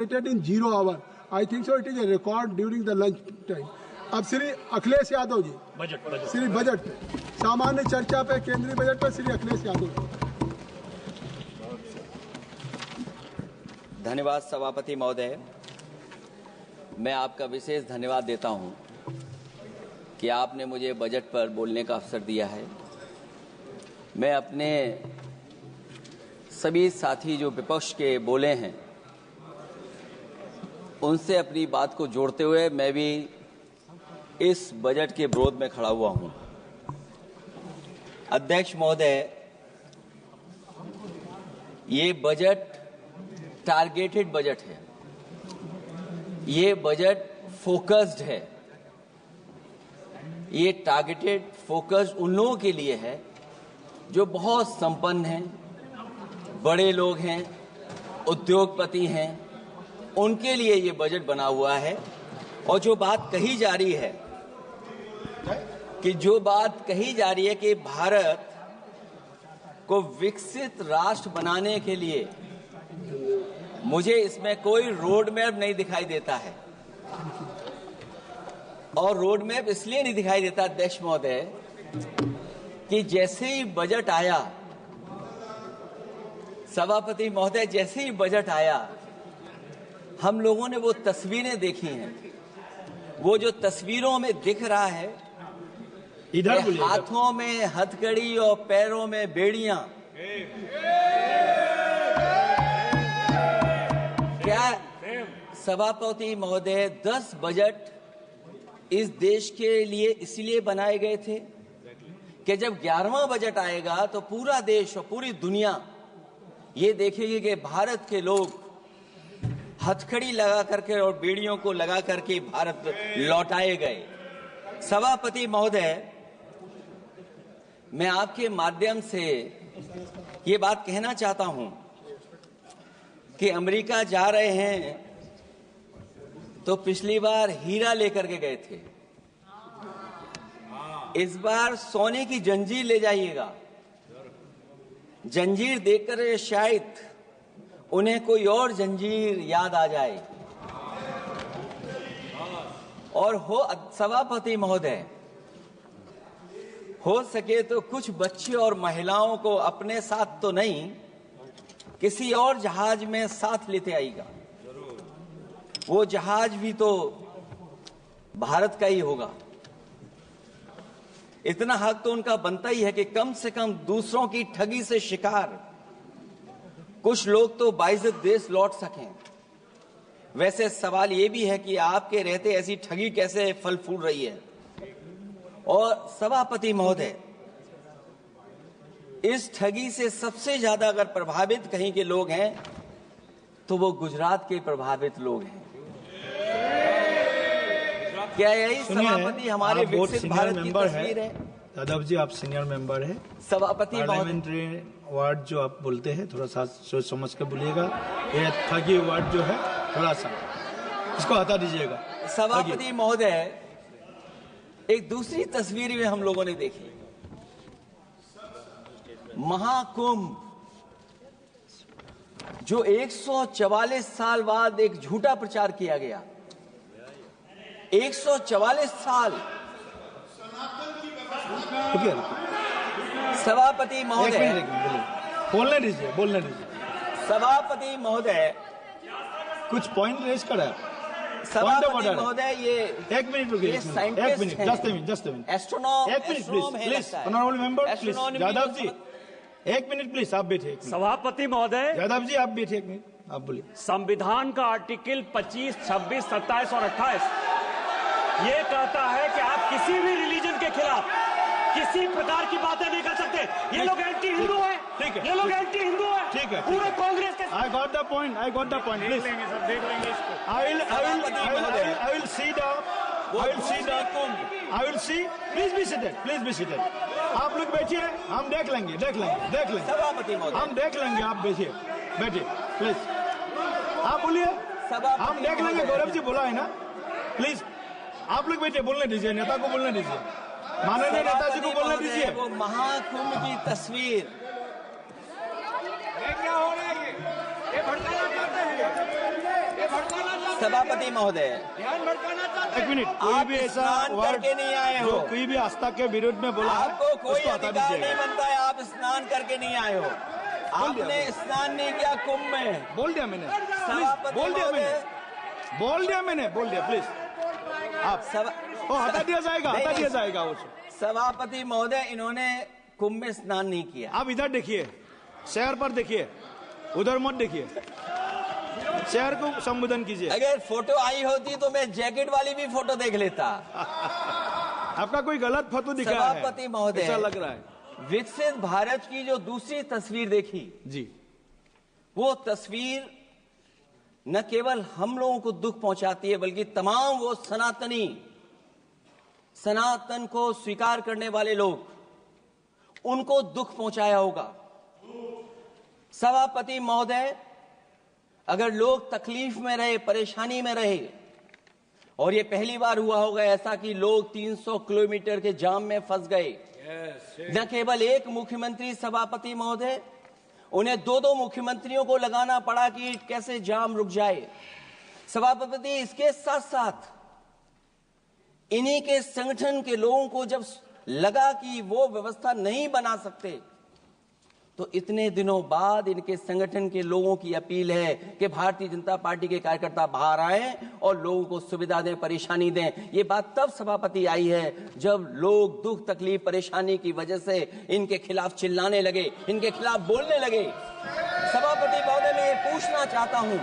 in 0 hour. I think so. It is a record during the lunch time. अब Shri Akhilesh Yadav ji Shri budget पे सामान्य चर्चा पे केंद्रीय बजट पे श्री अखिलेश यादव जी। धन्यवाद सभापति महोदय। मैं आपका विशेष धन्यवाद देता हूं कि आपने मुझे बजट पर बोलने का अवसर दिया है। मैं अपने सभी साथी जो विपक्ष के बोले हैं उनसे अपनी बात को जोड़ते हुए मैं भी इस बजट के विरोध में खड़ा हुआ हूं। अध्यक्ष महोदय, ये बजट टारगेटेड बजट है, ये बजट फोकस्ड है। ये टारगेटेड फोकस्ड उन लोगों के लिए है जो बहुत संपन्न हैं, बड़े लोग हैं, उद्योगपति हैं, उनके लिए ये बजट बना हुआ है। और जो बात कही जा रही है कि भारत को विकसित राष्ट्र बनाने के लिए मुझे इसमें कोई रोड मैप नहीं दिखाई देता है। और रोड मैप इसलिए नहीं दिखाई देता अध्यक्ष महोदय कि जैसे ही बजट आया, सभापति महोदय, जैसे ही बजट आया हम लोगों ने वो तस्वीरें देखी हैं। वो जो तस्वीरों में दिख रहा है, इधर हाथों में हथकड़ी और पैरों में बेड़ियां, क्या सभापति महोदय 10 बजट इस देश के लिए इसलिए बनाए गए थे कि जब 11वां बजट आएगा तो पूरा देश और पूरी दुनिया ये देखेगी कि भारत के लोग हथकड़ी लगा करके और बेड़ियों को लगा करके भारत लौटाए गए। सभापति महोदय, मैं आपके माध्यम से ये बात कहना चाहता हूं कि अमेरिका जा रहे हैं तो पिछली बार हीरा लेकर के गए थे, इस बार सोने की जंजीर ले जाइएगा। जंजीर देखकर शायद उन्हें कोई और जंजीर याद आ जाए। और सभापति महोदय, हो सके तो कुछ बच्चे और महिलाओं को अपने साथ तो नहीं, किसी और जहाज में साथ लेते आएगा। वो जहाज भी तो भारत का ही होगा। इतना हक तो उनका बनता ही है कि कम से कम दूसरों की ठगी से शिकार कुछ लोग तो बाइज्जत देश लौट सकें। वैसे सवाल ये भी है कि आपके रहते ऐसी ठगी कैसे फल फूल रही है। और सभापति महोदय, इस ठगी से सबसे ज्यादा अगर प्रभावित कहीं के लोग हैं तो वो गुजरात के प्रभावित लोग हैं। क्या यही सभापति हमारे विकसित भारत की तस्वीर है? यादव जी, आप सीनियर मेंबर हैं। सभापति पार्लियामेंट्री वर्ड जो आप बोलते हैं थोड़ा सा सोच समझ के बोलिएगा। ये ठगी वर्ड जो है थोड़ा सा इसको हटा दीजिएगा। सभापति महोदय, एक दूसरी तस्वीर में हम लोगों ने देखी, महाकुंभ जो 144 साल बाद एक झूठा प्रचार किया गया। 144 साल। सभापति महोदय, बोलने दीजिए। सभापति महोदय, कुछ पॉइंट रेज करा। सभापति महोदय, ये एक मिनट रुकिए, एक मिनट, जस्ट मिनट, एस्ट्रोनॉम, एक मिनट please, honourable member please. Yadav ji, एक मिनट प्लीज, आप बैठे। सभापति महोदय, यादव जी आप बैठे, एक मिनट, आप बोलिए। संविधान का आर्टिकल 25, 26, 27 और 28 ये कहता है कि आप किसी भी रिलीजन के खिलाफ किसी प्रकार की बातें नहीं कर सकते। ये लोग एंटी हिंदू है, ठीक है, ये लोग एंटी हिंदू है, ठीक है, पूरे कांग्रेस के। I got the point, please. सब देख लेंगे इसको। I will see, please be seated. आप लोग बैठिए, हम देख लेंगे। सभापति महोदय, हम देख लेंगे, आप बैठिए प्लीज। आप बोलिए, हम देख लेंगे। गौरव जी बोला है ना, प्लीज आप लोग बैठिए, बोलने दीजिए, नेता को बोलने दीजिए, माननीय नेताजी को बोलने दीजिए। वो महाकुंभ की तस्वीर, ये क्या हो रहा है? ये भड़काना चाहते हैं। सभापति महोदय, एक मिनट, कोई भी ऐसा स्नान वर्ड करके नहीं आए हो, जो कोई भी आस्था के विरुद्ध में बोला है, आपको कोई उसको हटा अधिकार दीजिएगा। नहीं बनता है, आप स्नान करके नहीं आए हो, आपने स्नान नहीं किया कुंभ में। बोल दिया मैंने, सभापति बोल दिया महोदय, मैंने, बोल दिया प्लीज। आप हटा दिया जाएगा, हटा दिया जाएगा उसको। सभापति महोदय, इन्होंने कुंभ में स्नान नहीं किया। आप इधर देखिए, शहर पर देखिए, उधर मत देखिए, शहर को संबोधन कीजिए। अगर फोटो आई होती तो मैं जैकेट वाली भी फोटो देख लेता। आपका कोई गलत फोटो दिखा है, सभापति महोदय, ऐसा लग रहा है। विकसित भारत की जो दूसरी तस्वीर देखी जी, वो तस्वीर न केवल हम लोगों को दुख पहुंचाती है, बल्कि तमाम वो सनातन को स्वीकार करने वाले लोग, उनको दुख पहुंचाया होगा। सभापति महोदय, अगर लोग तकलीफ में रहे, परेशानी में रहे, और ये पहली बार हुआ होगा ऐसा कि लोग 300 किलोमीटर के जाम में फंस गए, न केवल एक मुख्यमंत्री सभापति महोदय, उन्हें 2-2 मुख्यमंत्रियों को लगाना पड़ा कि कैसे जाम रुक जाए। सभापति, इसके साथ साथ इन्हीं के संगठन के लोगों को जब लगा कि वो व्यवस्था नहीं बना सकते, तो इतने दिनों बाद इनके संगठन के लोगों की अपील है कि भारतीय जनता पार्टी के कार्यकर्ता बाहर आए और लोगों को सुविधा दें, परेशानी दें। ये बात तब सभापति आई है जब लोग दुख, तकलीफ, परेशानी की वजह से इनके खिलाफ चिल्लाने लगे, इनके खिलाफ बोलने लगे। सभापति महोदय, मैं ये पूछना चाहता हूं,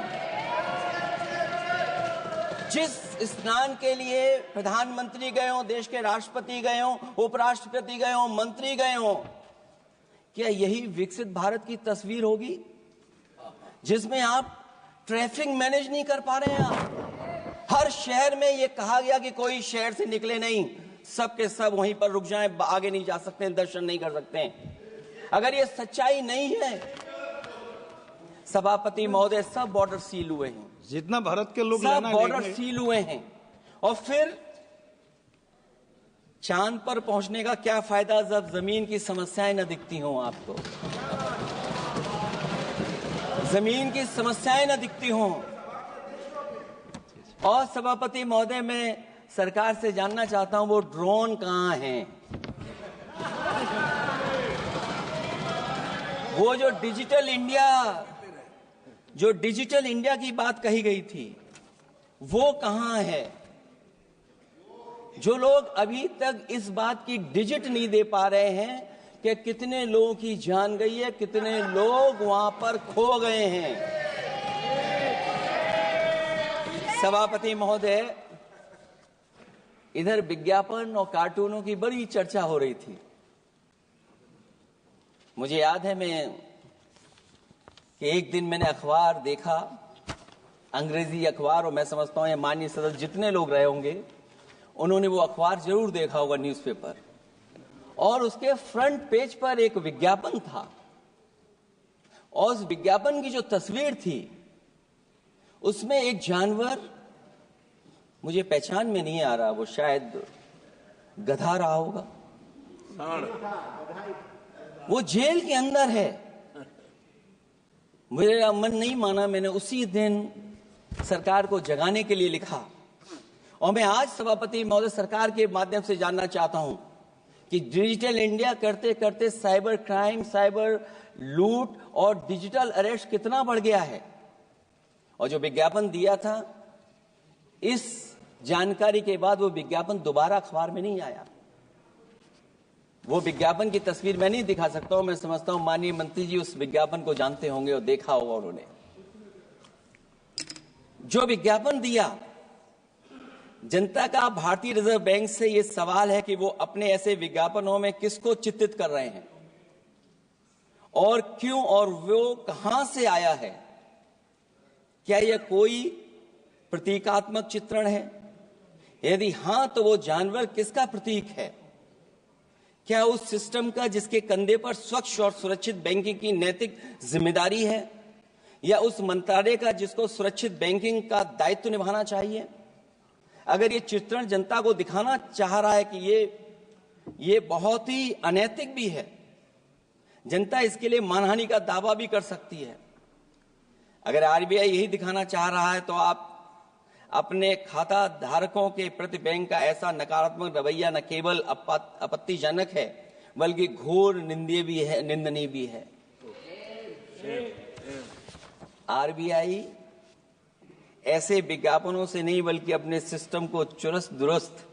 जिस स्नान के लिए प्रधानमंत्री गए हो, देश के राष्ट्रपति गए हो, उपराष्ट्रपति गए हो, मंत्री गए हो, क्या यही विकसित भारत की तस्वीर होगी जिसमें आप ट्रैफिक मैनेज नहीं कर पा रहे हैं? आप हर शहर में ये कहा गया कि कोई शहर से निकले नहीं, सबके सब वहीं पर रुक जाएं, आगे नहीं जा सकते, दर्शन नहीं कर सकते। अगर ये सच्चाई नहीं है सभापति महोदय, सब बॉर्डर सील हुए हैं, जितना भारत के लोग सब बॉर्डर सील हुए हैं, और फिर चांद पर पहुंचने का क्या फायदा जब जमीन की समस्याएं न दिखती हों आपको, जमीन की समस्याएं न दिखती हों। और सभापति महोदय, मैं सरकार से जानना चाहता हूं वो ड्रोन कहां हैं? वो जो डिजिटल इंडिया की बात कही गई थी, वो कहां है? जो लोग अभी तक इस बात की डिजिट नहीं दे पा रहे हैं कि कितने लोगों की जान गई है, कितने लोग वहां पर खो गए हैं। सभापति महोदय, इधर विज्ञापन और कार्टूनों की बड़ी चर्चा हो रही थी। मुझे याद है कि एक दिन मैंने अखबार देखा, अंग्रेजी अखबार, और मैं समझता हूं ये माननीय सदस्य जितने लोग रहे होंगे उन्होंने वो अखबार जरूर देखा होगा, न्यूज़पेपर, और उसके फ्रंट पेज पर एक विज्ञापन था, और उस विज्ञापन की जो तस्वीर थी उसमें एक जानवर, मुझे पहचान में नहीं आ रहा, वो शायद गधा रहा होगा, वो जेल के अंदर है। मेरा मन नहीं माना, मैंने उसी दिन सरकार को जगाने के लिए लिखा, और मैं आज सभापति महोदय सरकार के माध्यम से जानना चाहता हूं कि डिजिटल इंडिया करते करते साइबर क्राइम, साइबर लूट और डिजिटल अरेस्ट कितना बढ़ गया है। और जो विज्ञापन दिया था, इस जानकारी के बाद वो विज्ञापन दोबारा अखबार में नहीं आया। वो विज्ञापन की तस्वीर मैं नहीं दिखा सकता हूं, मैं समझता हूं माननीय मंत्री जी उस विज्ञापन को जानते होंगे और देखा होगा उन्होंने। जो विज्ञापन दिया, जनता का भारतीय रिजर्व बैंक से यह सवाल है कि वो अपने ऐसे विज्ञापनों में किसको चित्रित कर रहे हैं और क्यों, और वो कहां से आया है? क्या यह कोई प्रतीकात्मक चित्रण है? यदि हां, तो वो जानवर किसका प्रतीक है? क्या उस सिस्टम का जिसके कंधे पर स्वच्छ और सुरक्षित बैंकिंग की नैतिक जिम्मेदारी है, या उस मंत्रालय का जिसको सुरक्षित बैंकिंग का दायित्व निभाना चाहिए? अगर ये चित्रण जनता को दिखाना चाह रहा है कि ये बहुत ही अनैतिक भी है, जनता इसके लिए मानहानि का दावा भी कर सकती है। अगर आरबीआई यही दिखाना चाह रहा है तो आप अपने खाता धारकों के प्रति बैंक का ऐसा नकारात्मक रवैया न केवल आपत्तिजनक है बल्कि घोर निंदनीय भी है। आरबीआई ऐसे विज्ञापनों से नहीं बल्कि अपने सिस्टम को चुस्त दुरुस्त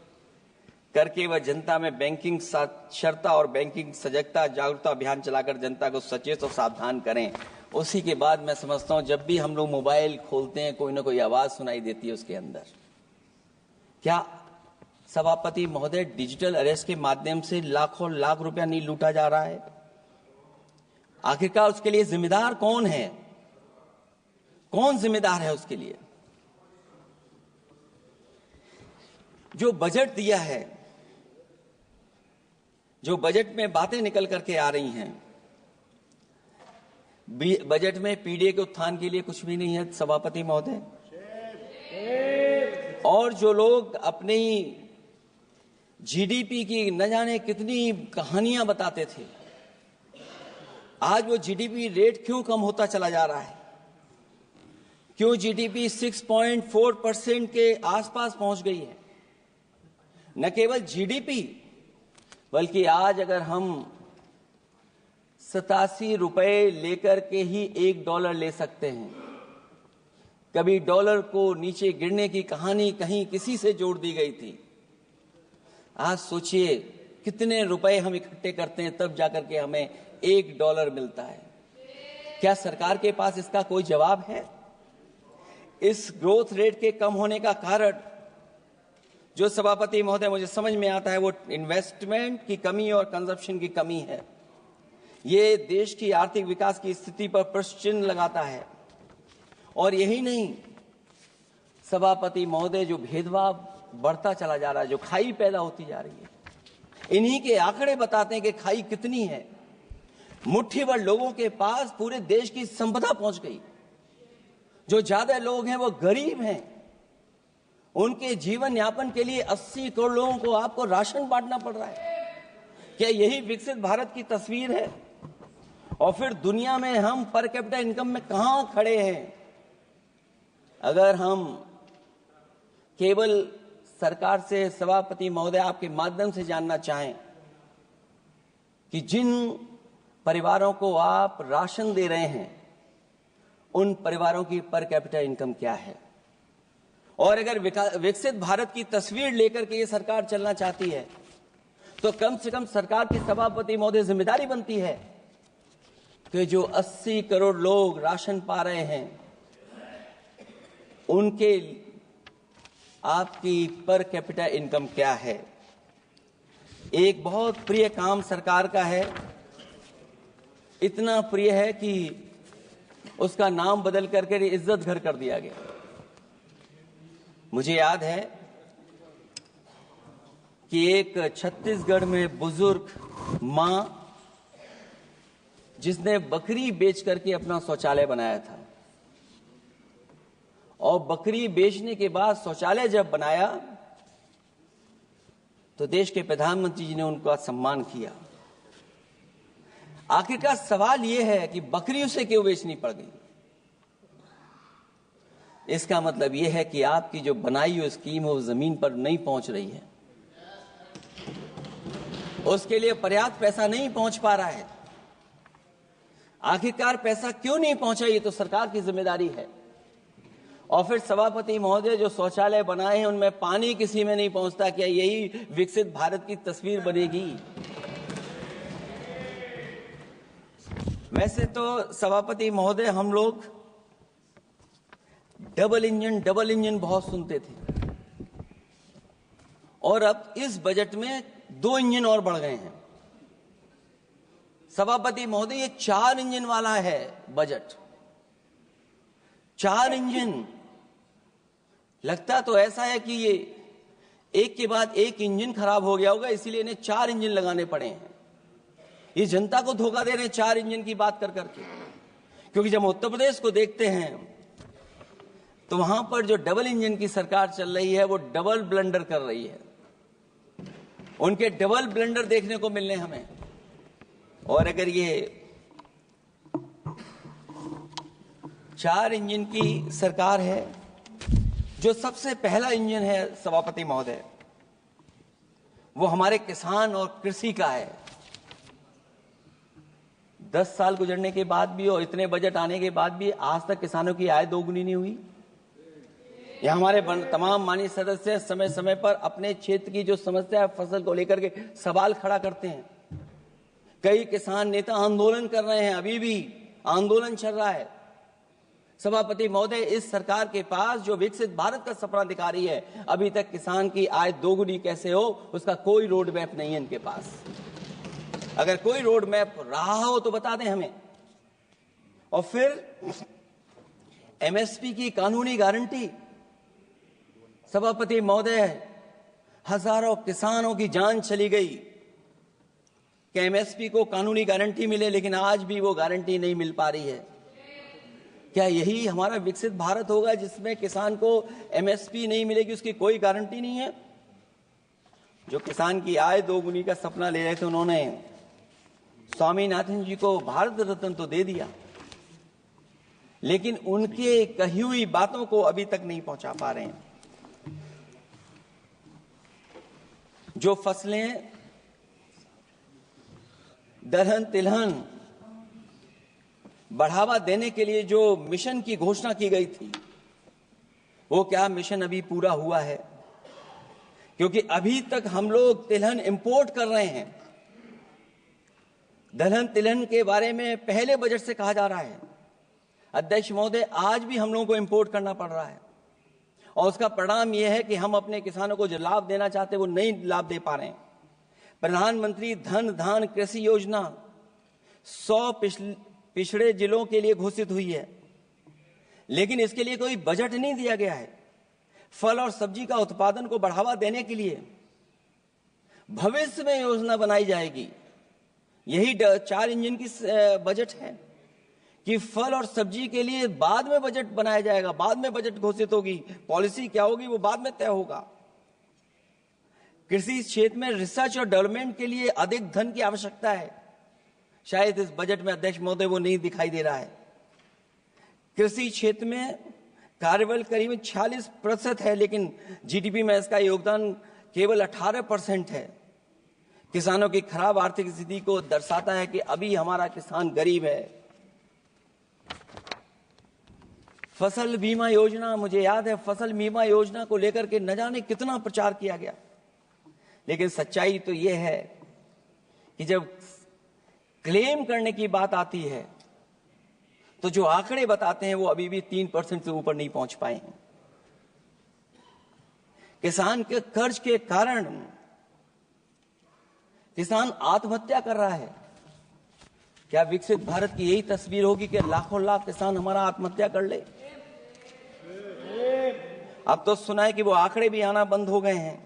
करके वह जनता में बैंकिंग साक्षरता और बैंकिंग सजगता जागरूकता अभियान चलाकर जनता को सचेत और सावधान करें। उसी के बाद मैं समझता हूं जब भी हम लोग मोबाइल खोलते हैं कोई ना कोई आवाज सुनाई देती है उसके अंदर। क्या सभापति महोदय डिजिटल अरेस्ट के माध्यम से लाखों लाख रुपया नहीं लूटा जा रहा है? आखिरकार उसके लिए जिम्मेदार कौन है? कौन जिम्मेदार है उसके लिए? जो बजट दिया है, जो बजट में बातें निकल करके आ रही हैं, बजट में पीडीए के उत्थान के लिए कुछ भी नहीं है सभापति महोदय। और जो लोग अपनी जीडीपी की न जाने कितनी कहानियां बताते थे, आज वो जीडीपी रेट क्यों कम होता चला जा रहा है? क्यों जीडीपी 6.4% के आसपास पहुंच गई है? न केवल जीडीपी बल्कि आज अगर हम 87 रुपए लेकर के ही $1 ले सकते हैं। कभी डॉलर को नीचे गिरने की कहानी कहीं किसी से जोड़ दी गई थी। आज सोचिए कितने रुपए हम इकट्ठे करते हैं तब जाकर के हमें $1 मिलता है। क्या सरकार के पास इसका कोई जवाब है? इस ग्रोथ रेट के कम होने का कारण जो सभापति महोदय मुझे समझ में आता है वो इन्वेस्टमेंट की कमी और कंजप्शन की कमी है। ये देश की आर्थिक विकास की स्थिति पर प्रश्न चिन्ह लगाता है। और यही नहीं, सभापति महोदय जो भेदभाव बढ़ता चला जा रहा है, जो खाई पैदा होती जा रही है, इन्हीं के आंकड़े बताते हैं कि खाई कितनी है। मुट्ठी भर लोगों के पास पूरे देश की संपदा पहुंच गई। जो ज्यादा लोग हैं वो गरीब हैं। उनके जीवन यापन के लिए 80 करोड़ लोगों को आपको राशन बांटना पड़ रहा है। क्या यही विकसित भारत की तस्वीर है? और फिर दुनिया में हम पर कैपिटा इनकम में कहां खड़े हैं? अगर हम केवल सरकार से सभापति महोदय आपके माध्यम से जानना चाहें कि जिन परिवारों को आप राशन दे रहे हैं उन परिवारों की पर कैपिटा इनकम क्या है? और अगर विकसित भारत की तस्वीर लेकर के ये सरकार चलना चाहती है तो कम से कम सरकार की सभापति महोदय जिम्मेदारी बनती है कि जो 80 करोड़ लोग राशन पा रहे हैं उनके आपकी पर कैपिटा इनकम क्या है? एक बहुत प्रिय काम सरकार का है, इतना प्रिय है कि उसका नाम बदल करके इज्जत घर कर दिया गया। मुझे याद है कि एक छत्तीसगढ़ में बुजुर्ग मां जिसने बकरी बेच करके अपना शौचालय बनाया था, और बकरी बेचने के बाद शौचालय जब बनाया तो देश के प्रधानमंत्री जी ने उनका सम्मान किया। आखिरकार सवाल यह है कि बकरी उसे क्यों बेचनी पड़ गई? इसका मतलब यह है कि आपकी जो बनाई हुई स्कीम है वो जमीन पर नहीं पहुंच रही है, उसके लिए पर्याप्त पैसा नहीं पहुंच पा रहा है। आखिरकार पैसा क्यों नहीं पहुंचा, ये तो सरकार की जिम्मेदारी है। और फिर सभापति महोदय जो शौचालय बनाए हैं उनमें पानी किसी में नहीं पहुंचता। क्या यही विकसित भारत की तस्वीर बनेगी? वैसे तो सभापति महोदय हम लोग डबल इंजन बहुत सुनते थे, और अब इस बजट में 2 इंजन और बढ़ गए हैं। सभापति महोदय ये 4 इंजन वाला है बजट। 4 इंजन। लगता तो ऐसा है कि ये एक के बाद एक इंजन खराब हो गया होगा, इसीलिए इन्हें 4 इंजन लगाने पड़े हैं। ये जनता को धोखा दे रहे हैं 4 इंजन की बात कर करके। क्योंकि जब उत्तर प्रदेश को देखते हैं तो वहां पर जो डबल इंजन की सरकार चल रही है वो डबल ब्लंडर कर रही है। उनके डबल ब्लंडर देखने को मिलने हमें। और अगर ये 4 इंजन की सरकार है जो सबसे पहला इंजन है सभापति महोदय, वो हमारे किसान और कृषि का है। 10 साल गुजरने के बाद भी और इतने बजट आने के बाद भी आज तक किसानों की आय दोगुनी नहीं हुई। यह हमारे तमाम माननीय सदस्य समय समय पर अपने क्षेत्र की जो समस्या है फसल को लेकर के सवाल खड़ा करते हैं। कई किसान नेता आंदोलन कर रहे हैं, अभी भी आंदोलन चल रहा है। सभापति महोदय, इस सरकार के पास जो विकसित भारत का सपना दिखा रही है, अभी तक किसान की आय दोगुनी कैसे हो उसका कोई रोड मैप नहीं है इनके पास। अगर कोई रोड मैप रहा हो तो बता दें हमें। और फिर एमएसपी की कानूनी गारंटी, सभापति महोदय, हजारों किसानों की जान चली गई कि एमएसपी को कानूनी गारंटी मिले, लेकिन आज भी वो गारंटी नहीं मिल पा रही है। क्या यही हमारा विकसित भारत होगा जिसमें किसान को एमएसपी नहीं मिलेगी, उसकी कोई गारंटी नहीं है? जो किसान की आय दोगुनी का सपना ले रहे थे, उन्होंने स्वामीनाथन जी को भारत रत्न तो दे दिया, लेकिन उनके कही हुई बातों को अभी तक नहीं पहुंचा पा रहे हैं। जो फसलें दलहन तिलहन बढ़ावा देने के लिए जो मिशन की घोषणा की गई थी, वो क्या मिशन अभी पूरा हुआ है? क्योंकि अभी तक हम लोग तिलहन इंपोर्ट कर रहे हैं। दलहन तिलहन के बारे में पहले बजट से कहा जा रहा है, अध्यक्ष महोदय, आज भी हम लोगों को इंपोर्ट करना पड़ रहा है। और उसका परिणाम यह है कि हम अपने किसानों को जो लाभ देना चाहते हैं वो नहीं लाभ दे पा रहे हैं। प्रधानमंत्री धन धान कृषि योजना 100 पिछड़े जिलों के लिए घोषित हुई है, लेकिन इसके लिए कोई बजट नहीं दिया गया है। फल और सब्जी का उत्पादन को बढ़ावा देने के लिए भविष्य में योजना बनाई जाएगी। यही 4 इंजन की बजट है कि फल और सब्जी के लिए बाद में बजट बनाया जाएगा, बाद में बजट घोषित होगी, पॉलिसी क्या होगी वो बाद में तय होगा। कृषि क्षेत्र में रिसर्च और डेवलपमेंट के लिए अधिक धन की आवश्यकता है, शायद इस बजट में अध्यक्ष महोदय वो नहीं दिखाई दे रहा है। कृषि क्षेत्र में कार्यबल करीब 46% है, लेकिन जीडीपी में इसका योगदान केवल 18% है। किसानों की खराब आर्थिक स्थिति को दर्शाता है कि अभी हमारा किसान गरीब है। फसल बीमा योजना, मुझे याद है फसल बीमा योजना को लेकर के न जाने कितना प्रचार किया गया, लेकिन सच्चाई तो यह है कि जब क्लेम करने की बात आती है तो जो आंकड़े बताते हैं वो अभी भी 3% से ऊपर नहीं पहुंच पाए हैं। किसान के कर्ज के कारण किसान आत्महत्या कर रहा है। क्या विकसित भारत की यही तस्वीर होगी कि लाखों लाख किसान हमारा आत्महत्या कर ले? अब तो सुना है कि वो आंकड़े भी आना बंद हो गए हैं।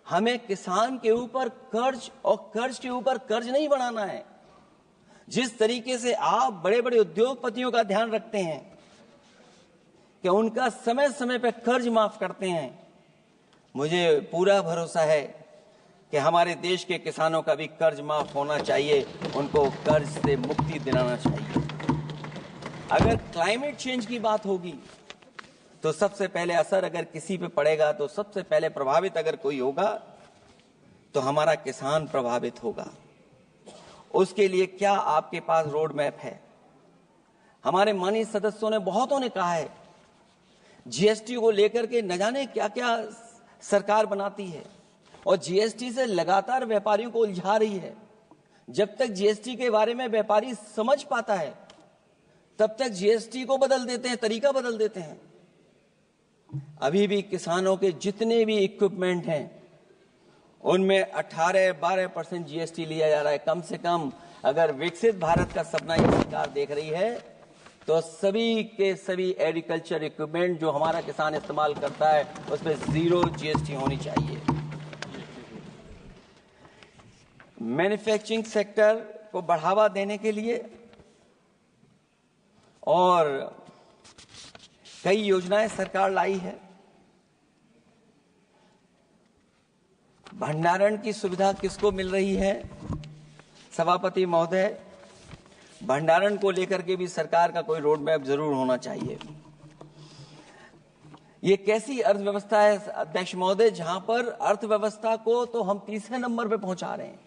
हमें किसान के ऊपर कर्ज और कर्ज के ऊपर कर्ज नहीं बढ़ाना है। जिस तरीके से आप बड़े बड़े उद्योगपतियों का ध्यान रखते हैं कि उनका समय समय पर कर्ज माफ करते हैं, मुझे पूरा भरोसा है कि हमारे देश के किसानों का भी कर्ज माफ होना चाहिए, उनको कर्ज से मुक्ति दिलाना चाहिए। अगर क्लाइमेट चेंज की बात होगी तो सबसे पहले असर अगर किसी पे पड़ेगा तो सबसे पहले प्रभावित अगर कोई होगा तो हमारा किसान प्रभावित होगा। उसके लिए क्या आपके पास रोड मैप है? हमारे माननीय सदस्यों ने बहुतों ने कहा है जीएसटी को लेकर के न जाने क्या क्या सरकार बनाती है और जीएसटी से लगातार व्यापारियों को उलझा रही है। जब तक जीएसटी के बारे में व्यापारी समझ पाता है तब तक जीएसटी को बदल देते हैं, तरीका बदल देते हैं। अभी भी किसानों के जितने भी इक्विपमेंट हैं उनमें 18-12% जीएसटी लिया जा रहा है। कम से कम अगर विकसित भारत का सपना ये सरकार देख रही है तो सभी के सभी एग्रीकल्चर इक्विपमेंट जो हमारा किसान इस्तेमाल करता है उस पर 0 जीएसटी होनी चाहिए। मैन्युफैक्चरिंग सेक्टर को बढ़ावा देने के लिए और कई योजनाएं सरकार लाई है। भंडारण की सुविधा किसको मिल रही है? सभापति महोदय, भंडारण को लेकर के भी सरकार का कोई रोड मैप जरूर होना चाहिए। ये कैसी अर्थव्यवस्था है अध्यक्ष महोदय, जहां पर अर्थव्यवस्था को तो हम तीसरे नंबर पे पहुंचा रहे हैं,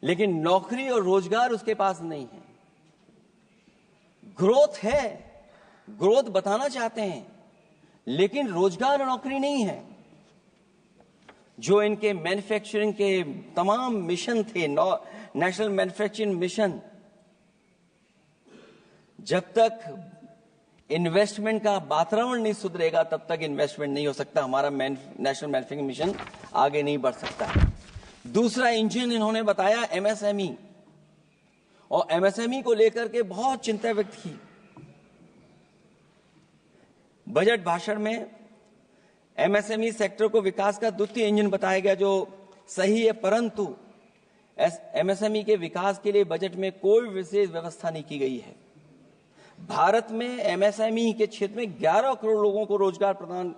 लेकिन नौकरी और रोजगार उसके पास नहीं है। ग्रोथ है, ग्रोथ बताना चाहते हैं, लेकिन रोजगार और नौकरी नहीं है। जो इनके मैन्युफैक्चरिंग के तमाम मिशन थे, नेशनल मैन्युफैक्चरिंग मिशन, जब तक इन्वेस्टमेंट का वातावरण नहीं सुधरेगा तब तक इन्वेस्टमेंट नहीं हो सकता, हमारा नेशनल मैन्युफैक्चरिंग मिशन आगे नहीं बढ़ सकता। दूसरा इंजन इन्होंने बताया एमएसएमई, और एमएसएमई को लेकर के बहुत चिंता व्यक्त की। बजट भाषण में एमएसएमई सेक्टर को विकास का द्वितीय इंजन बताया गया, जो सही है, परंतु एमएसएमई के विकास के लिए बजट में कोई विशेष व्यवस्था नहीं की गई है। भारत में एमएसएमई के क्षेत्र में 11 करोड़ लोगों को रोजगार प्रदान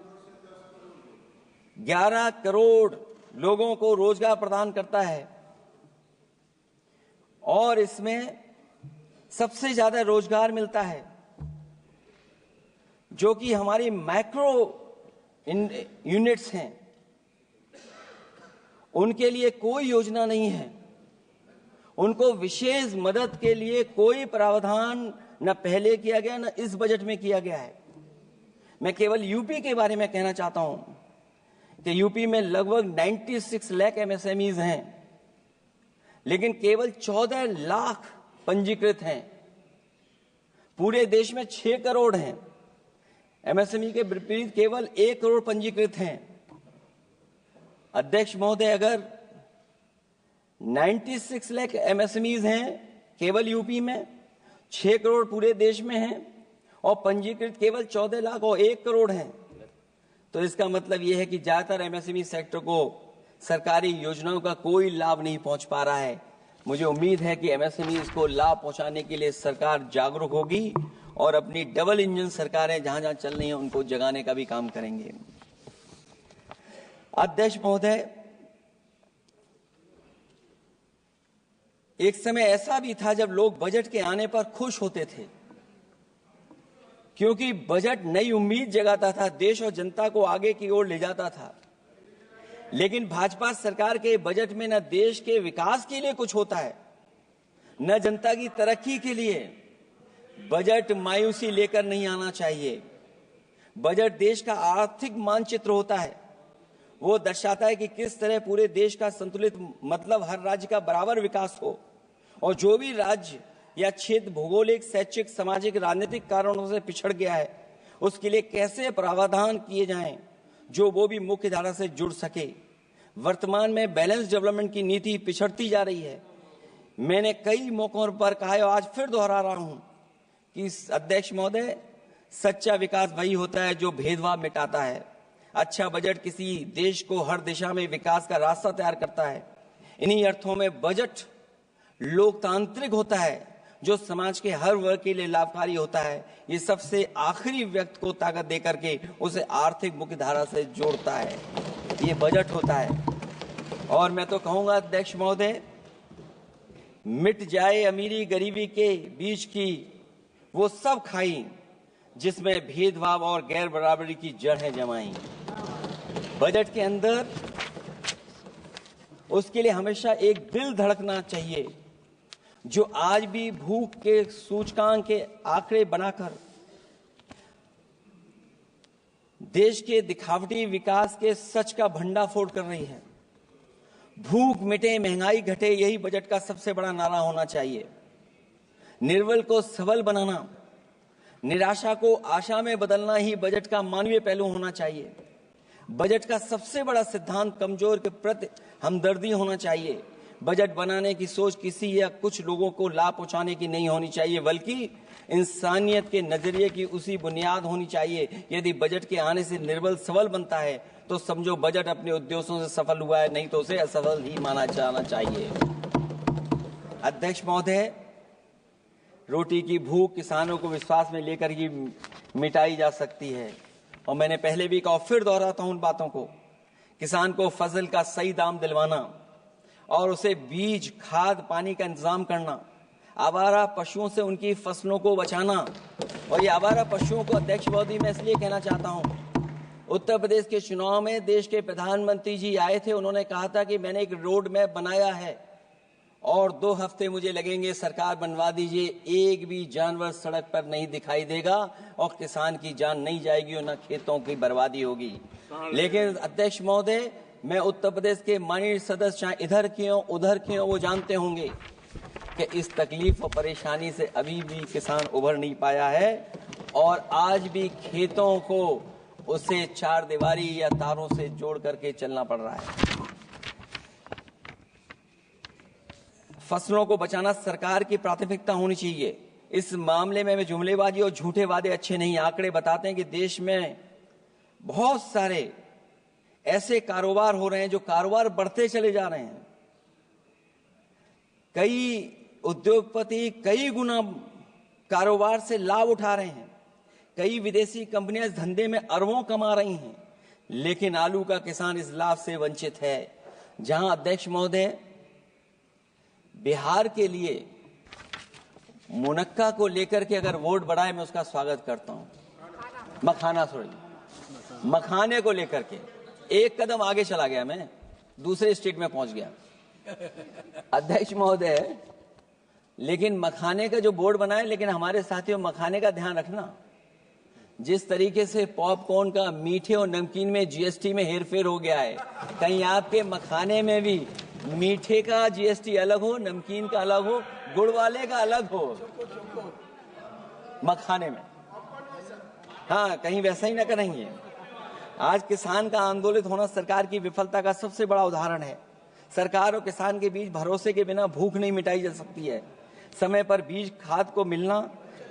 11 करोड़ लोगों को रोजगार प्रदान करता है, और इसमें सबसे ज्यादा रोजगार मिलता है जो कि हमारी माइक्रो यूनिट्स हैं, उनके लिए कोई योजना नहीं है। उनको विशेष मदद के लिए कोई प्रावधान न पहले किया गया न इस बजट में किया गया है। मैं केवल यूपी के बारे में कहना चाहता हूं कि यूपी में लगभग 96 लाख एमएसएमईज हैं, लेकिन केवल 14 लाख पंजीकृत हैं। पूरे देश में 6 करोड़ हैं, एमएसएमई के विपरीत केवल 1 करोड़ पंजीकृत हैं। अध्यक्ष महोदय, अगर 96 लाख एमएसएमईज हैं केवल यूपी में, 6 करोड़ पूरे देश में हैं, और पंजीकृत केवल 14 लाख और 1 करोड़ हैं, तो इसका मतलब यह है कि ज्यादातर एमएसएमई सेक्टर को सरकारी योजनाओं का कोई लाभ नहीं पहुंच पा रहा है। मुझे उम्मीद है कि एमएसएमई को लाभ पहुंचाने के लिए सरकार जागरूक होगी और अपनी डबल इंजन सरकारें जहां जहां चल रही हैं उनको जगाने का भी काम करेंगे। अध्यक्ष महोदय, एक समय ऐसा भी था जब लोग बजट के आने पर खुश होते थे, क्योंकि बजट नई उम्मीद जगाता था, देश और जनता को आगे की ओर ले जाता था। लेकिन भाजपा सरकार के बजट में न देश के विकास के लिए कुछ होता है, न जनता की तरक्की के लिए। बजट मायूसी लेकर नहीं आना चाहिए। बजट देश का आर्थिक मानचित्र होता है, वो दर्शाता है कि किस तरह पूरे देश का संतुलित, मतलब हर राज्य का बराबर विकास हो, और जो भी राज्य या क्षेत्र भौगोलिक, शैक्षिक, सामाजिक, राजनीतिक कारणों से पिछड़ गया है, उसके लिए कैसे प्रावधान किए जाएं जो वो भी मुख्य धारा से जुड़ सके। वर्तमान में बैलेंस डेवलपमेंट की नीति पिछड़ती जा रही है। मैंने कई मौकों पर कहा है और आज फिर दोहरा रहा हूं कि अध्यक्ष महोदय, सच्चा विकास वही होता है जो भेदभाव मिटाता है। अच्छा बजट किसी देश को हर दिशा में विकास का रास्ता तैयार करता है। इन्हीं अर्थों में बजट लोकतांत्रिक होता है, जो समाज के हर वर्ग के लिए लाभकारी होता है। ये सबसे आखिरी व्यक्ति को ताकत देकर के उसे आर्थिक मुख्य धारा से जोड़ता है, ये बजट होता है। और मैं तो कहूंगा अध्यक्ष महोदय, मिट जाए अमीरी गरीबी के बीच की वो सब खाई जिसमें भेदभाव और गैर बराबरी की जड़ें जमाई। बजट के अंदर उसके लिए हमेशा एक दिल धड़कना चाहिए, जो आज भी भूख के सूचकांक के आंकड़े बनाकर देश के दिखावटी विकास के सच का भंडाफोड़ कर रही है। भूख मिटे, महंगाई घटे, यही बजट का सबसे बड़ा नारा होना चाहिए। निर्बल को सबल बनाना, निराशा को आशा में बदलना ही बजट का मानवीय पहलू होना चाहिए। बजट का सबसे बड़ा सिद्धांत कमजोर के प्रति हमदर्दी होना चाहिए। बजट बनाने की सोच किसी या कुछ लोगों को लाभ पहुंचाने की नहीं होनी चाहिए, बल्कि इंसानियत के नजरिए की उसी बुनियाद होनी चाहिए। यदि बजट के आने से निर्बल सबल बनता है तो समझो बजट अपने उद्देश्यों से सफल हुआ है, नहीं तो उसे असफल ही माना जाना चाहिए। अध्यक्ष महोदय, रोटी की भूख किसानों को विश्वास में लेकर ही मिटाई जा सकती है, और मैंने पहले भी कहा, फिर दोहराता हूं उन बातों को। किसान को फसल का सही दाम दिलवाना और उसे बीज, खाद, पानी का इंतजाम करना, आवारा पशुओं से उनकी फसलों को बचाना। और ये आवारा पशुओं को अध्यक्ष महोदय मैं इसलिए कहना चाहता हूं उत्तर प्रदेश के चुनाव में देश के प्रधानमंत्री जी आए थे, उन्होंने कहा था कि मैंने एक रोड मैप बनाया है और 2 हफ्ते मुझे लगेंगे, सरकार बनवा दीजिए, एक भी जानवर सड़क पर नहीं दिखाई देगा और किसान की जान नहीं जाएगी और न खेतों की बर्बादी होगी। लेकिन अध्यक्ष महोदय, मैं उत्तर प्रदेश के माननीय सदस्य चाहे इधर के हों उधर के हों, वो जानते होंगे कि इस तकलीफ और परेशानी से अभी भी किसान उभर नहीं पाया है और आज भी खेतों को उसे 4 दीवारी या तारों से जोड़ करके चलना पड़ रहा है। फसलों को बचाना सरकार की प्राथमिकता होनी चाहिए। इस मामले में जुमलेबाजी और झूठे वादे अच्छे नहीं। आंकड़े बताते हैं कि देश में बहुत सारे ऐसे कारोबार हो रहे हैं जो कारोबार बढ़ते चले जा रहे हैं। कई उद्योगपति कई गुना कारोबार से लाभ उठा रहे हैं। कई विदेशी कंपनियां इस धंधे में अरबों कमा रही हैं, लेकिन आलू का किसान इस लाभ से वंचित है। जहां अध्यक्ष महोदय, बिहार के लिए मुनक्का को लेकर के अगर वोट बढ़ाए, मैं उसका स्वागत करता हूं। मखाने को लेकर के एक कदम आगे चला गया, मैं दूसरे स्टेट में पहुंच गया अध्यक्ष महोदय। लेकिन मखाने का जो बोर्ड बनाए, लेकिन हमारे साथियों, मखाने का ध्यान रखना, जिस तरीके से पॉपकॉर्न का मीठे और नमकीन में जीएसटी में हेरफेर हो गया है, कहीं आपके मखाने में भी मीठे का जीएसटी अलग हो, नमकीन का अलग हो, गुड़ वाले का अलग हो मखाने में। हाँ, कहीं वैसा ही ना करेंगे। आज किसान का आंदोलित होना सरकार की विफलता का सबसे बड़ा उदाहरण है। सरकार और किसान के बीच भरोसे के बिना भूख नहीं मिटाई जा सकती है। समय पर बीज खाद को मिलना,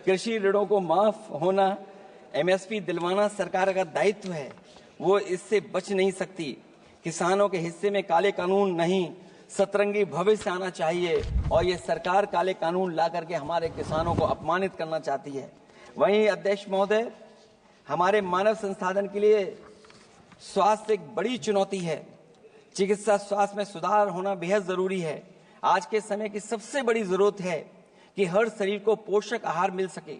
कृषि ऋणों को माफ होना, एमएसपी दिलवाना सरकार का दायित्व है, वो इससे बच नहीं सकती। किसानों के हिस्से में काले कानून नहीं, सतरंगी भविष्य आना चाहिए और ये सरकार काले कानून ला करके हमारे किसानों को अपमानित करना चाहती है। वहीं अध्यक्ष महोदय, हमारे मानव संसाधन के लिए स्वास्थ्य एक बड़ी चुनौती है। चिकित्सा स्वास्थ्य में सुधार होना बेहद जरूरी है। आज के समय की सबसे बड़ी जरूरत है कि हर शरीर को पोषक आहार मिल सके,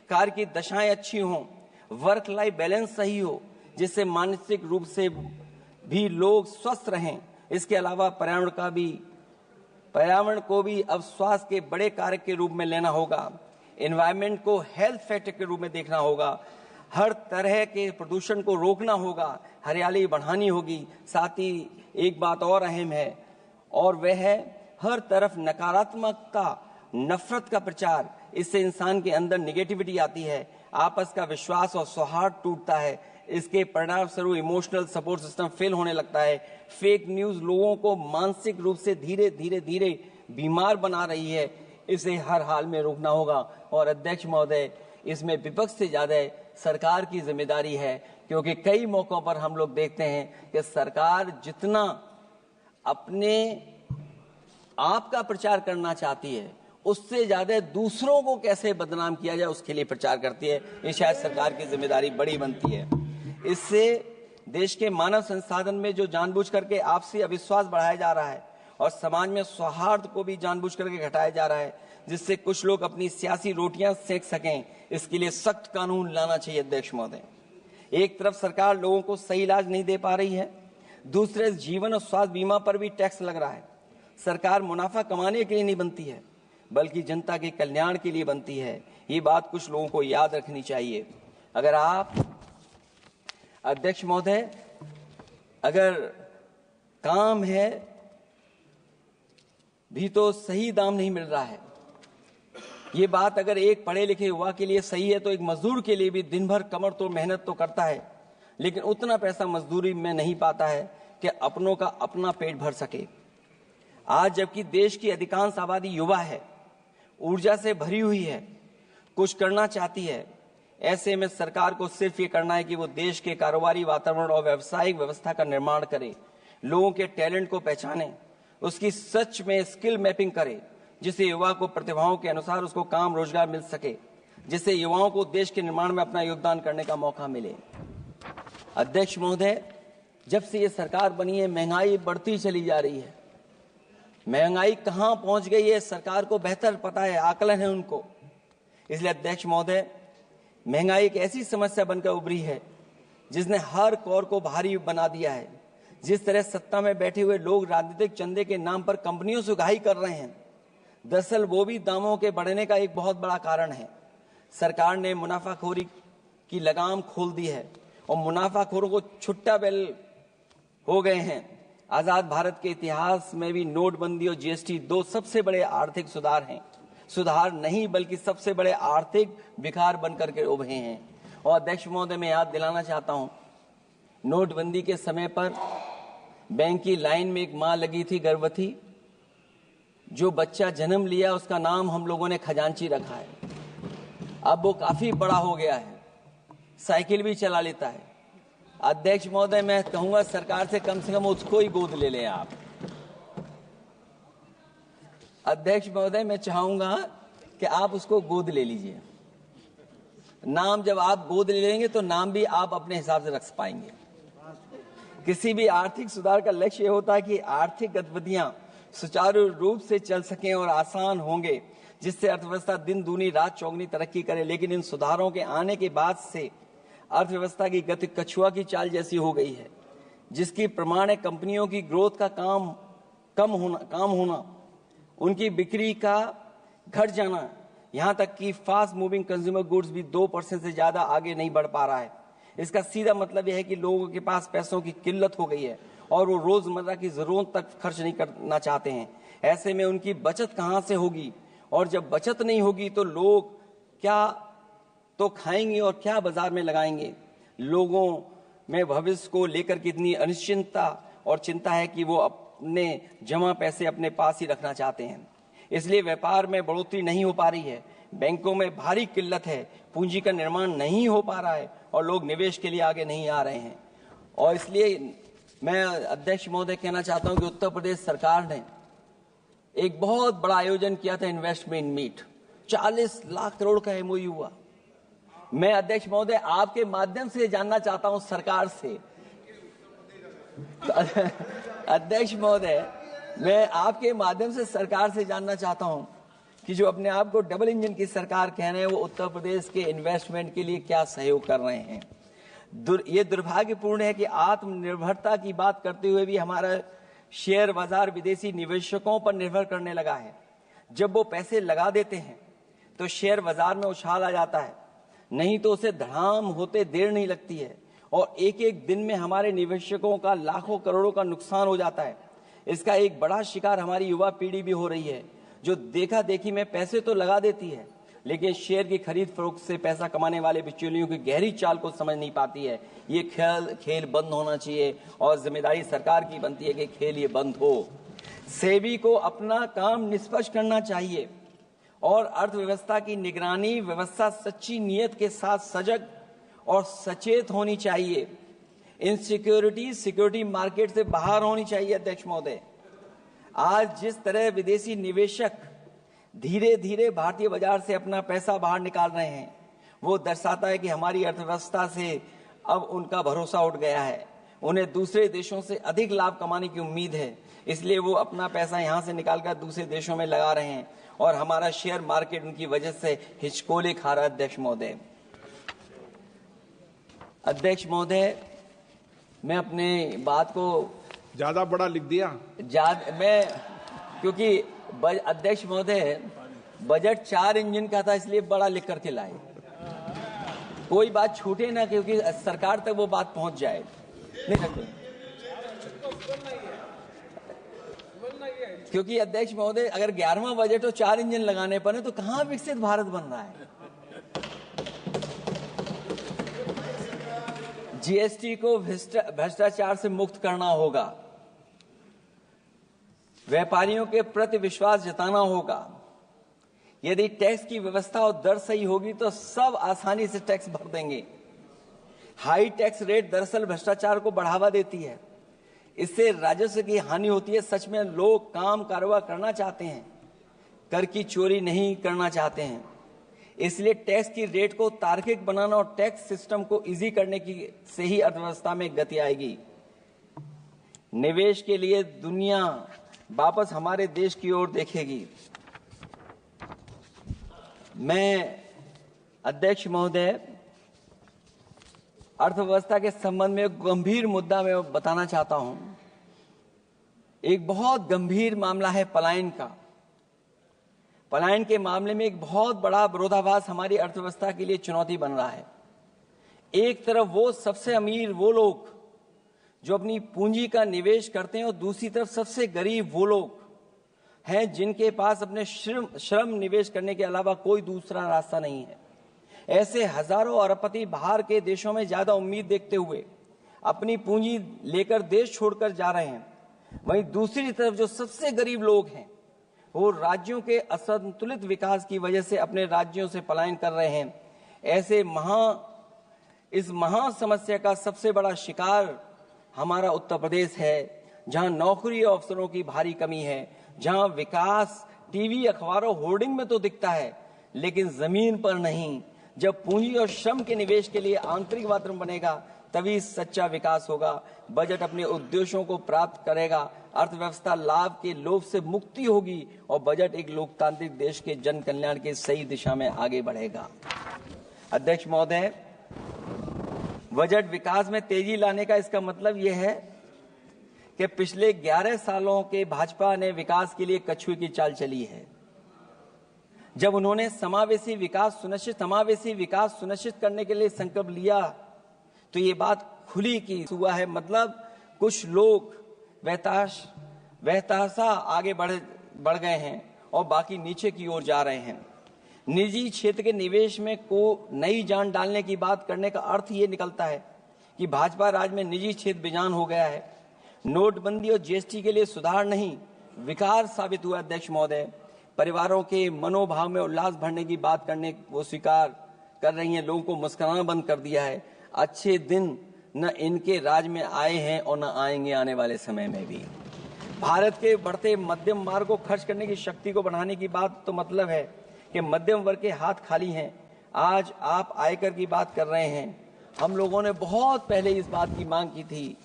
कार्य की दशाएं अच्छी हों, वर्क लाइफ बैलेंस सही हो, जिससे मानसिक रूप से भी लोग स्वस्थ रहें। इसके अलावा पर्यावरण को भी अब स्वास्थ्य के बड़े कारक के रूप में लेना होगा। एनवायरनमेंट को हेल्थ फैक्टर के रूप में देखना होगा। हर तरह के प्रदूषण को रोकना होगा, हरियाली बढ़ानी होगी। साथ ही एक बात और अहम है, और वह है हर तरफ नकारात्मकता, नफरत का प्रचार। इससे इंसान के अंदर निगेटिविटी आती है, आपस का विश्वास और सौहार्द टूटता है। इसके परिणाम स्वरूप इमोशनल सपोर्ट सिस्टम फेल होने लगता है। फेक न्यूज लोगों को मानसिक रूप से धीरे धीरे बीमार बना रही है। इसे हर हाल में रोकना होगा। और अध्यक्ष महोदय, इसमें विपक्ष से ज्यादा सरकार की जिम्मेदारी है, क्योंकि कई मौकों पर हम लोग देखते हैं कि सरकार जितना अपने आप का प्रचार करना चाहती है, उससे ज्यादा दूसरों को कैसे बदनाम किया जाए उसके लिए प्रचार करती है। ये शायद सरकार की जिम्मेदारी बड़ी बनती है। इससे देश के मानव संसाधन में जो जानबूझ करके आपसी अविश्वास बढ़ाया जा रहा है और समाज में सौहार्द को भी जानबूझ करके घटाया जा रहा है, जिससे कुछ लोग अपनी सियासी रोटियां सेक सकें, इसके लिए सख्त कानून लाना चाहिए। अध्यक्ष महोदय, एक तरफ सरकार लोगों को सही इलाज नहीं दे पा रही है, दूसरे जीवन और स्वास्थ्य बीमा पर भी टैक्स लग रहा है। सरकार मुनाफा कमाने के लिए नहीं बनती है, बल्कि जनता के कल्याण के लिए बनती है। ये बात कुछ लोगों को याद रखनी चाहिए। अगर आप अध्यक्ष महोदय, अगर काम है भी तो सही दाम नहीं मिल रहा है, ये बात अगर एक पढ़े लिखे युवा के लिए सही है तो एक मजदूर के लिए भी दिन भर कमर तोड़ मेहनत तो करता है, लेकिन उतना पैसा मजदूरी में नहीं पाता है कि अपनों का अपना पेट भर सके। आज जबकि देश की अधिकांश आबादी युवा है, ऊर्जा से भरी हुई है, कुछ करना चाहती है, ऐसे में सरकार को सिर्फ ये करना है कि वो देश के कारोबारी वातावरण और व्यावसायिक व्यवस्था का निर्माण करे, लोगों के टैलेंट को पहचाने, उसकी सच में स्किल मैपिंग करे, जिससे युवा को प्रतिभाओं के अनुसार उसको काम रोजगार मिल सके, जिससे युवाओं को देश के निर्माण में अपना योगदान करने का मौका मिले। अध्यक्ष महोदय, जब से ये सरकार बनी है, महंगाई बढ़ती चली जा रही है। महंगाई कहां पहुंच गई है सरकार को बेहतर पता है, आकलन है उनको। इसलिए अध्यक्ष महोदय, महंगाई एक ऐसी समस्या बनकर उभरी है जिसने हर कौर को भारी बना दिया है। जिस तरह सत्ता में बैठे हुए लोग राजनीतिक चंदे के नाम पर कंपनियों से उगाही कर रहे हैं, दरअसल वो भी दामों के बढ़ने का एक बहुत बड़ा कारण है। सरकार ने मुनाफाखोरी की लगाम खोल दी है और मुनाफाखोरों को छुट्टा बैल हो गए हैं। आजाद भारत के इतिहास में भी नोटबंदी और जीएसटी दो सबसे बड़े आर्थिक सुधार हैं। सुधार नहीं बल्कि सबसे बड़े आर्थिक विकार बनकर के उभरे हैं। और अध्यक्ष महोदय, मैं याद दिलाना चाहता हूं, नोटबंदी के समय पर बैंक की लाइन में एक मां लगी थी गर्भवती। जो बच्चा जन्म लिया उसका नाम हम लोगों ने खजांची रखा है। अब वो काफी बड़ा हो गया है, साइकिल भी चला लेता है। अध्यक्ष महोदय, मैं कहूंगा सरकार से कम उसको ही गोद ले लें आप। अध्यक्ष महोदय, मैं चाहूंगा कि आप उसको गोद ले लीजिए। नाम जब आप गोद ले लेंगे तो नाम भी आप अपने हिसाब से रख पाएंगे। किसी भी आर्थिक सुधार का लक्ष्य यह होता है कि आर्थिक गतिविधियां सुचारू रूप से चल सकें और आसान होंगे, जिससे अर्थव्यवस्था दिन दूनी रात चौगुनी तरक्की करे। लेकिन इन सुधारों के आने के बाद से अर्थव्यवस्था की गति कछुआ की चाल जैसी हो गई है, जिसकी प्रमाण है कंपनियों की ग्रोथ का काम होना, उनकी बिक्री का घट जाना, यहां तक कि फास्ट मूविंग कंज्यूमर गुड्स भी 2% से ज्यादा आगे नहीं बढ़ पा रहा है। इसका सीधा मतलब यह है कि लोगों के पास पैसों की किल्लत हो गई है और वो रोजमर्रा की जरूरत तक खर्च नहीं करना चाहते हैं। ऐसे में उनकी बचत कहां से होगी, और जब बचत नहीं होगी तो लोग क्या तो खाएंगे और क्या बाजार में लगाएंगे। लोगों में भविष्य को लेकर कितनी अनिश्चितता और चिंता है कि वो अपने जमा पैसे अपने पास ही रखना चाहते हैं। इसलिए व्यापार में बढ़ोतरी नहीं हो पा रही है, बैंकों में भारी किल्लत है, पूंजी का निर्माण नहीं हो पा रहा है और लोग निवेश के लिए आगे नहीं आ रहे हैं। और इसलिए मैं अध्यक्ष महोदय कहना चाहता हूं कि उत्तर प्रदेश सरकार ने एक बहुत बड़ा आयोजन किया था, इन्वेस्टमेंट मीट। 40 लाख करोड़ का एमओयू हुआ। मैं अध्यक्ष महोदय आपके माध्यम से जानना चाहता हूं सरकार से, अध्यक्ष महोदय मैं आपके माध्यम से सरकार से जानना चाहता हूं कि जो अपने आप को डबल इंजन की सरकार कह रहे हैं, वो उत्तर प्रदेश के इन्वेस्टमेंट के लिए क्या सहयोग कर रहे हैं। ये दुर्भाग्यपूर्ण है कि आत्मनिर्भरता की बात करते हुए भी हमारा शेयर बाजार विदेशी निवेशकों पर निर्भर करने लगा है। जब वो पैसे लगा देते हैं तो शेयर बाजार में उछाल आ जाता है, नहीं तो उसे धड़ाम होते देर नहीं लगती है और एक एक दिन में हमारे निवेशकों का लाखों करोड़ों का नुकसान हो जाता है। इसका एक बड़ा शिकार हमारी युवा पीढ़ी भी हो रही है, जो देखा देखी में पैसे तो लगा देती है लेकिन शेयर की खरीद फरोख्त से पैसा कमाने वाले बिचौलियों की गहरी चाल को समझ नहीं पाती है। ये खेल बंद होना चाहिए और जिम्मेदारी सरकार की बनती है कि खेल ये बंद हो। सेबी को अपना काम निष्पक्ष करना चाहिए और अर्थव्यवस्था की निगरानी व्यवस्था सच्ची नीयत के साथ सजग और सचेत होनी चाहिए। सिक्योरिटी मार्केट से बाहर होनी चाहिए। अध्यक्ष महोदय, आज जिस तरह विदेशी निवेशक धीरे धीरे भारतीय बाजार से अपना पैसा बाहर निकाल रहे हैं, वो दर्शाता है कि हमारी अर्थव्यवस्था से अब उनका भरोसा उठ गया है। उन्हें दूसरे देशों से अधिक लाभ कमाने की उम्मीद है, इसलिए वो अपना पैसा यहां से निकालकर दूसरे देशों में लगा रहे हैं और हमारा शेयर मार्केट उनकी वजह से हिचकोले खा रहा है। अध्यक्ष महोदय, मैं अपने बात को ज्यादा बड़ा लिख दिया। क्योंकि अध्यक्ष महोदय बजट 4 इंजन का था, इसलिए बड़ा लिख करके लाए। कोई बात छूटे ना, क्योंकि सरकार तक वो बात पहुंच जाए। नहीं, क्योंकि अध्यक्ष महोदय अगर 11वां बजट हो 4 इंजन लगाने पड़े तो कहां विकसित भारत बन रहा है। जीएसटी को भ्रष्टाचार से मुक्त करना होगा, व्यापारियों के प्रति विश्वास जताना होगा। यदि टैक्स की व्यवस्था और दर सही होगी तो सब आसानी से टैक्स भर देंगे। हाई टैक्स रेट दरअसल भ्रष्टाचार को बढ़ावा देती है, इससे राजस्व की हानि होती है। सच में लोग काम कारोबार करना चाहते हैं, कर की चोरी नहीं करना चाहते हैं। इसलिए टैक्स की रेट को तार्किक बनाना और टैक्स सिस्टम को इजी करने की से ही अर्थव्यवस्था में गति आएगी। निवेश के लिए दुनिया वापस हमारे देश की ओर देखेगी। मैं अध्यक्ष महोदय अर्थव्यवस्था के संबंध में एक गंभीर मुद्दा मैं बताना चाहता हूं। एक बहुत गंभीर मामला है पलायन का। पलायन के मामले में एक बहुत बड़ा विरोधाभास हमारी अर्थव्यवस्था के लिए चुनौती बन रहा है। एक तरफ वो सबसे अमीर वो लोग जो अपनी पूंजी का निवेश करते हैं और दूसरी तरफ सबसे गरीब वो लोग हैं जिनके पास अपने श्रम निवेश करने के अलावा कोई दूसरा रास्ता नहीं है। ऐसे हजारों अरबपति बाहर के देशों में ज्यादा उम्मीद देखते हुए अपनी पूंजी लेकर देश छोड़कर जा रहे हैं। वहीं दूसरी तरफ जो सबसे गरीब लोग हैं वो राज्यों के असंतुलित विकास की वजह से अपने राज्यों से पलायन कर रहे हैं। ऐसे इस महा समस्या का सबसे बड़ा शिकार हमारा उत्तर प्रदेश है, जहां नौकरी और अवसरों की भारी कमी है, जहां विकास टीवी अखबारों होर्डिंग में तो दिखता है लेकिन जमीन पर नहीं। जब पूंजी और श्रम के निवेश के लिए आंतरिक वातावरण बनेगा तभी सच्चा विकास होगा, बजट अपने उद्देश्यों को प्राप्त करेगा, अर्थव्यवस्था लाभ के लोभ से मुक्ति होगी और बजट एक लोकतांत्रिक देश के जन कल्याण की सही दिशा में आगे बढ़ेगा। अध्यक्ष महोदय, बजट विकास में तेजी लाने का इसका मतलब यह है कि पिछले 11 सालों के भाजपा ने विकास के लिए कछुए की चाल चली है। जब उन्होंने समावेशी विकास सुनिश्चित करने के लिए संकल्प लिया तो ये बात खुली की हुआ है। मतलब कुछ लोग वहताशा आगे बढ़ गए हैं और बाकी नीचे की ओर जा रहे हैं। निजी क्षेत्र के निवेश में को नई जान डालने की बात करने का अर्थ ये निकलता है कि भाजपा राज में निजी क्षेत्र बेजान हो गया है। नोटबंदी और जीएसटी के लिए सुधार नहीं विकार साबित हुआ। अध्यक्ष महोदय, परिवारों के मनोभाव में उल्लास भरने की बात करने वो स्वीकार कर रही हैं, लोगों को मुस्कुराना बंद कर दिया है। अच्छे दिन न इनके राज में आए हैं और न आएंगे आने वाले समय में भी। भारत के बढ़ते मध्यम मार्ग को खर्च करने की शक्ति को बढ़ाने की बात तो मतलब है कि मध्यम वर्ग के हाथ खाली हैं। आज आप आयकर की बात कर रहे हैं। हम लोगों ने बहुत पहले इस बात की मांग की थी,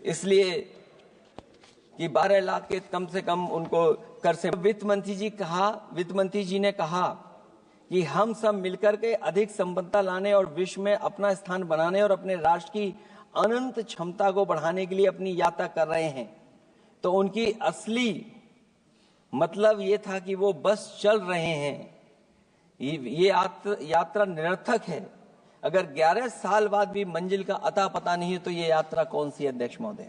इसलिए कि 12 लाख के कम से कम उनको कर से। वित्त मंत्री जी ने कहा कि हम सब मिलकर के अधिक संपन्नता लाने और विश्व में अपना स्थान बनाने और अपने राष्ट्र की अनंत क्षमता को बढ़ाने के लिए अपनी यात्रा कर रहे हैं। तो उनकी असली मतलब ये था कि वो बस चल रहे हैं। ये यात्रा निरर्थक है। अगर 11 साल बाद भी मंजिल का अता पता नहीं है तो ये यात्रा कौन सी है। अध्यक्ष महोदय,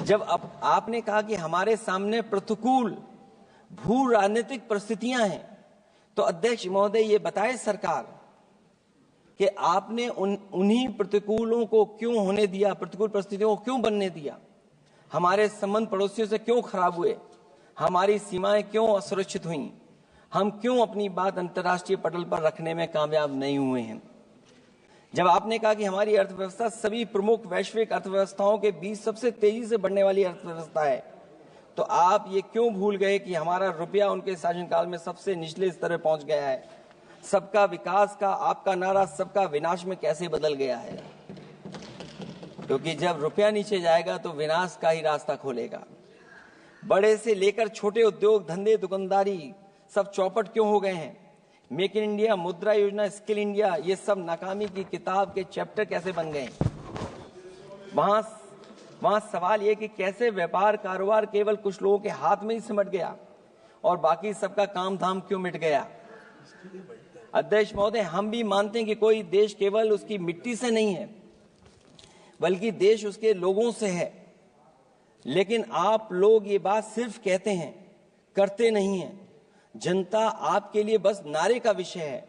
जब आपने कहा कि हमारे सामने प्रतिकूल भू राजनीतिक परिस्थितियां हैं तो अध्यक्ष महोदय ये बताए सरकार कि आपने उन्हीं प्रतिकूलों को क्यों होने दिया, प्रतिकूल परिस्थितियों को क्यों बनने दिया, हमारे संबंध पड़ोसियों से क्यों खराब हुए, हमारी सीमाएं क्यों असुरक्षित हुई, हम क्यों अपनी बात अंतर्राष्ट्रीय पटल पर रखने में कामयाब नहीं हुए हैं। जब आपने कहा कि हमारी अर्थव्यवस्था सभी प्रमुख वैश्विक अर्थव्यवस्थाओं के बीच सबसे तेजी से बढ़ने वाली अर्थव्यवस्था है, तो आप ये क्यों भूल गए कि हमारा रुपया उनके शासनकाल में सबसे निचले स्तर पर पहुंच गया है। सबका विकास का आपका नारा सबका विनाश में कैसे बदल गया है, क्योंकि जब रुपया नीचे जाएगा तो विनाश का ही रास्ता खोलेगा। बड़े से लेकर छोटे उद्योग धंधे दुकानदारी सब चौपट क्यों हो गए हैं। मेक इन इंडिया, मुद्रा योजना, स्किल इंडिया, ये सब नाकामी की किताब के चैप्टर कैसे बन गए। वहां सवाल ये कि कैसे व्यापार कारोबार केवल कुछ लोगों के हाथ में ही सिमट गया और बाकी सबका काम धाम क्यों मिट गया। अध्यक्ष महोदय, हम भी मानते हैं कि कोई देश केवल उसकी मिट्टी से नहीं है बल्कि देश उसके लोगों से है, लेकिन आप लोग ये बात सिर्फ कहते हैं, करते नहीं हैं। जनता आपके लिए बस नारे का विषय है।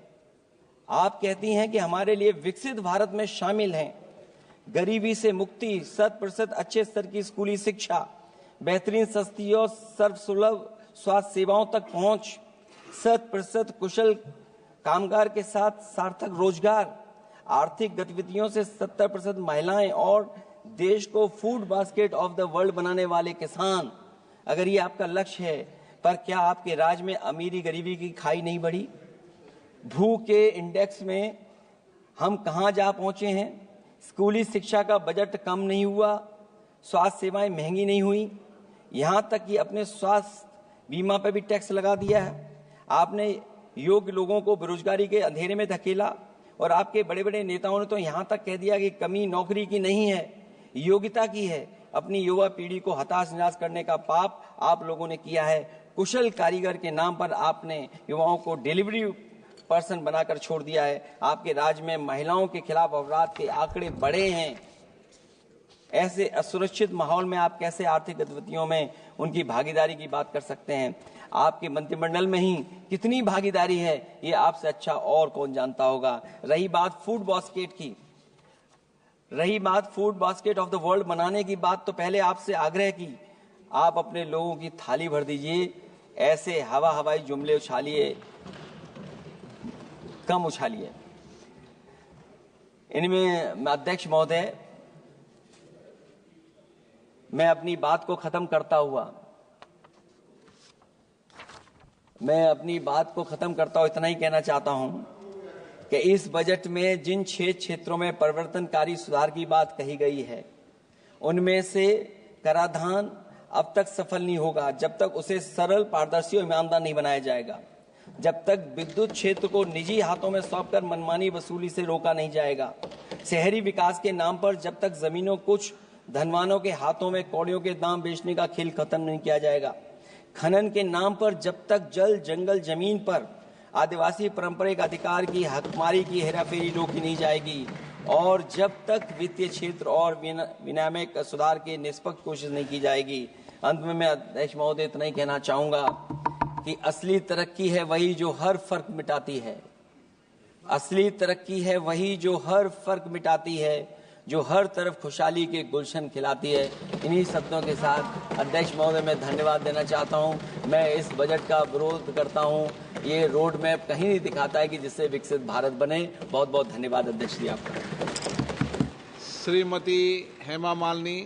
आप कहती हैं कि हमारे लिए विकसित भारत में शामिल हैं गरीबी से मुक्ति, 100% अच्छे स्तर की स्कूली शिक्षा, बेहतरीन सस्ती और सर्वसुलभ स्वास्थ्य सेवाओं तक पहुंच, 100% कुशल कामगार के साथ सार्थक रोजगार, आर्थिक गतिविधियों से 70% महिलाएं और देश को food basket of the world बनाने वाले किसान। अगर ये आपका लक्ष्य है, पर क्या आपके राज्य में अमीरी गरीबी की खाई नहीं बढ़ी। भूख के इंडेक्स में हम कहां जा पहुंचे हैं। स्कूली शिक्षा का बजट कम नहीं हुआ, स्वास्थ्य सेवाएं महंगी नहीं हुई, यहां तक कि अपने स्वास्थ्य बीमा पर भी टैक्स लगा दिया है। आपने योग्य लोगों को बेरोजगारी के अंधेरे में धकेला, और आपके बड़े बड़े नेताओं ने तो यहाँ तक कह दिया कि कमी नौकरी की नहीं है, योग्यता की है। अपनी युवा पीढ़ी को हताश निराश करने का पाप आप लोगों ने किया है। कुशल कारीगर के नाम पर आपने युवाओं को डिलीवरी पर्सन बनाकर छोड़ दिया है। आपके राज्य में महिलाओं के खिलाफ अपराध के आंकड़े बढ़े हैं। ऐसे असुरक्षित माहौल में आप कैसे आर्थिक गतिविधियों में उनकी भागीदारी की बात कर सकते हैं? आपके मंत्रिमंडल में ही कितनी भागीदारी है, ये आपसे अच्छा और कौन जानता होगा। रही बात फूड बास्केट की, रही बात food basket of the world बनाने की बात, तो पहले आपसे आग्रह की आप अपने लोगों की थाली भर दीजिए। ऐसे हवाई जुमले उछालिए, कम उछालिए। इनमें अध्यक्ष महोदय, मैं अपनी बात को खत्म करता हुआ इतना ही कहना चाहता हूं कि इस बजट में जिन 6 क्षेत्रों में परिवर्तनकारी सुधार की बात कही गई है, उनमें से कराधान अब तक सफल नहीं होगा जब तक उसे सरल, पारदर्शी और ईमानदार नहीं बनाया जाएगा। जब तक विद्युत क्षेत्र को निजी हाथों में सौंपकर मनमानी वसूली से रोका नहीं जाएगा। शहरी विकास के नाम पर जब तक जमीनों कुछ धनवानों के हाथों में कौड़ियों के दाम बेचने का खेल खत्म नहीं किया जाएगा। खनन के नाम पर जब तक जल, जंगल, जमीन पर आदिवासी पारंपरिक अधिकार की हकमारी की हेराफेरी रोकी नहीं जाएगी, और जब तक वित्तीय क्षेत्र और विनियामक सुधार की निष्पक्ष कोशिश नहीं की जाएगी। अंत में मैं अध्यक्ष महोदय इतना ही कहना चाहूंगा कि असली तरक्की है वही जो हर फर्क मिटाती है। असली तरक्की है वही जो हर फर्क मिटाती है, जो हर तरफ खुशहाली के गुलशन खिलाती है। इन्हीं शब्दों के साथ अध्यक्ष महोदय मैं धन्यवाद देना चाहता हूं। मैं इस बजट का विरोध करता हूं। ये रोड मैप कहीं नहीं दिखाता है कि जिससे विकसित भारत बने। बहुत बहुत धन्यवाद अध्यक्ष जी आपका। श्रीमती हेमा मालिनी।